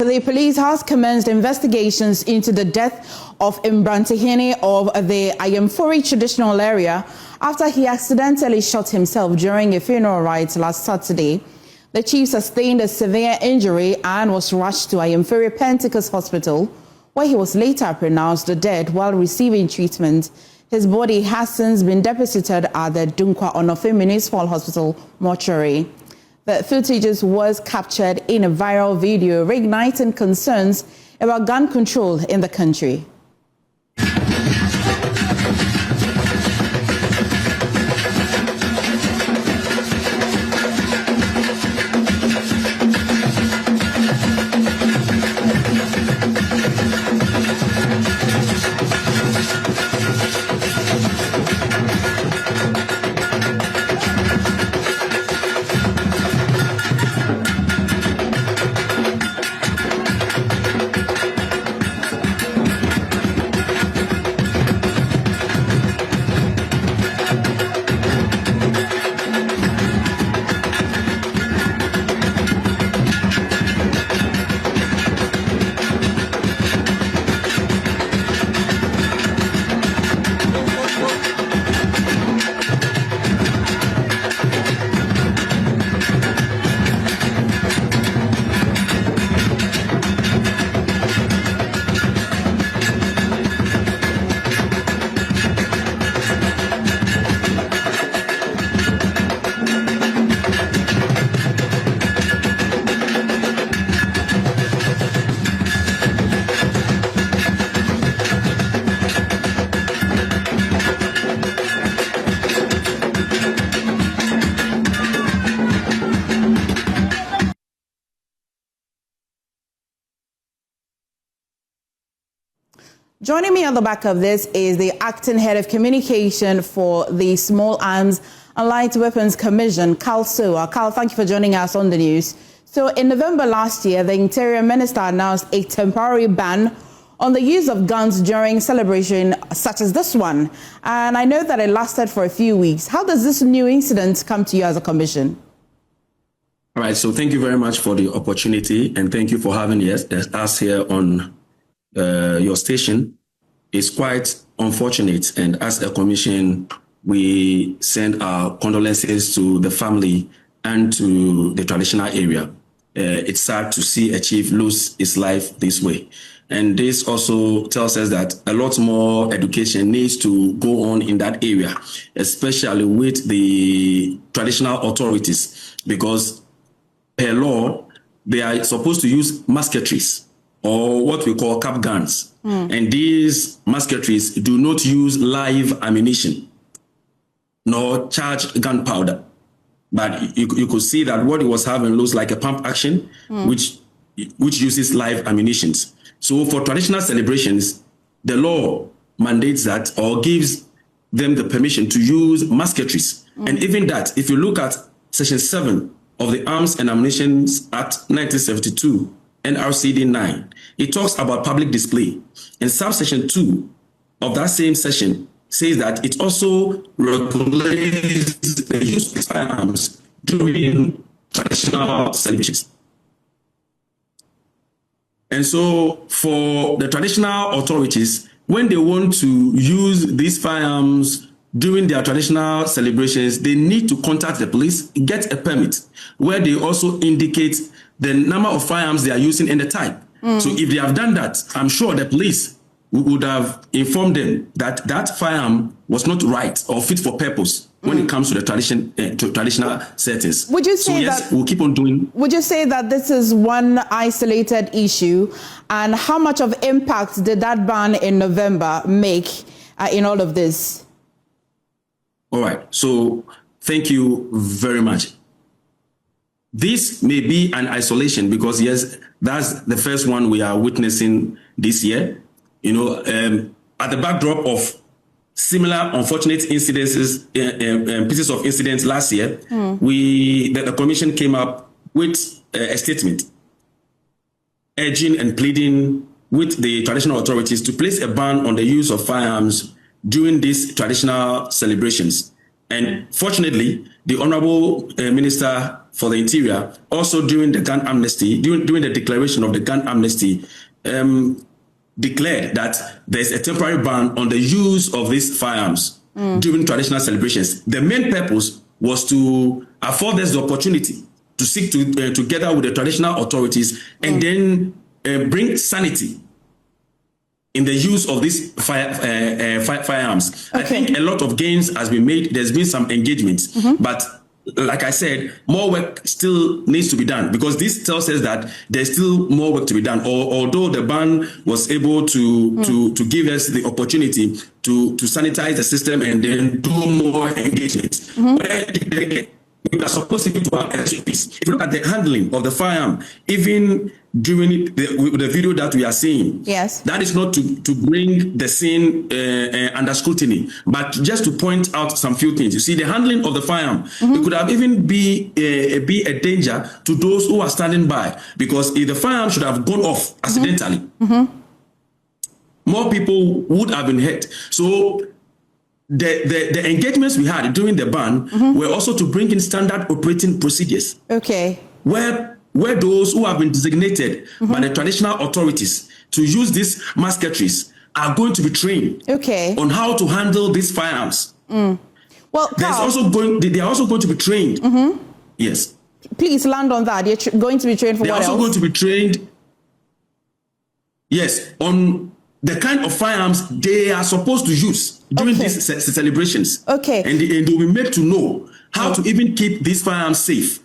The police has commenced investigations into the death of Imbrante Hene of the Ayamfuri traditional area after he accidentally shot himself during a funeral rite last Saturday. The chief sustained a severe injury and was rushed to Ayamfuri Pentecost Hospital, where he was later pronounced dead while receiving treatment. His body has since been deposited at the Dunkwa Onofe Municipal Hospital mortuary. The footage was captured in a viral video, reigniting concerns about gun control in the country. Joining me on the back of this is the acting head of communication for the Small Arms and Light Weapons Commission, Carl Soa. Carl, thank you for joining us on the news. So in November last year, the Interior Minister announced a temporary ban on the use of guns during celebration such as this one. And I know that it lasted for a few weeks. How does this new incident come to you as a commission? All right, so thank you very much for the opportunity, and thank you for having us here on your station. Is quite unfortunate, and as a commission, we send our condolences to the family and to the traditional area. It's sad to see a chief lose his life this way. And this also tells us that a lot more education needs to go on in that area, especially with the traditional authorities, because per law, they are supposed to use musketries or what we call cap guns. And these musketries do not use live ammunition nor charged gunpowder. But you could see that what it was having looks like a pump action, which uses live ammunition. So for traditional celebrations, the law mandates that or gives them the permission to use musketries. And even that, if you look at Section 7 of the Arms and Ammunition Act 1972, NRCD 9, it talks about public display. And subsection 2 of that same section says that it also regulates the use of firearms during traditional celebrations. And so for the traditional authorities, when they want to use these firearms during their traditional celebrations, they need to contact the police, get a permit, where they also indicate the number of firearms they are using and the type. So if they have done that, I'm sure the police would have informed them that that firearm was not right or fit for purpose when it comes to the traditional settings. Would you say so yes, that we'll keep on doing? Would you say that this is one isolated issue, and how much of impact did that ban in November make in all of this? All right. So thank you very much. This may be an isolation because, yes, that's the first one we are witnessing this year. You know, at the backdrop of similar unfortunate incidences, pieces of incidents last year, the commission came up with a statement urging and pleading with the traditional authorities to place a ban on the use of firearms during these traditional celebrations. And fortunately, the Honorable Minister for the Interior, also during the gun amnesty, during the declaration of the gun amnesty, declared that there's a temporary ban on the use of these firearms during traditional celebrations. The main purpose was to afford us the opportunity to seek together with the traditional authorities and then bring sanity in the use of these firearms. Okay. I think a lot of gains has been made. There's been some engagements, but like I said, more work still needs to be done, because this tells us that there's still more work to be done. Although the ban was able to give us the opportunity to sanitize the system and then do more engagements. We are supposed to have SOPs. If you look at the handling of the firearm, even during the video that we are seeing, yes, that is not to bring the scene under scrutiny, but just to point out some few things. You see, the handling of the firearm, it could have even be a danger to those who are standing by, because if the firearm should have gone off accidentally, more people would have been hurt. So the engagements we had during the ban were also to bring in standard operating procedures. Okay. Where those who have been designated by the traditional authorities to use these musketries are going to be trained on how to handle these firearms. Well, they are also going to be trained. Yes. Please land on that. You're going to be trained for what else? They're also going to be trained, yes, on the kind of firearms they are supposed to use during these celebrations. Okay. And they will be made to know how to even keep these firearms safe.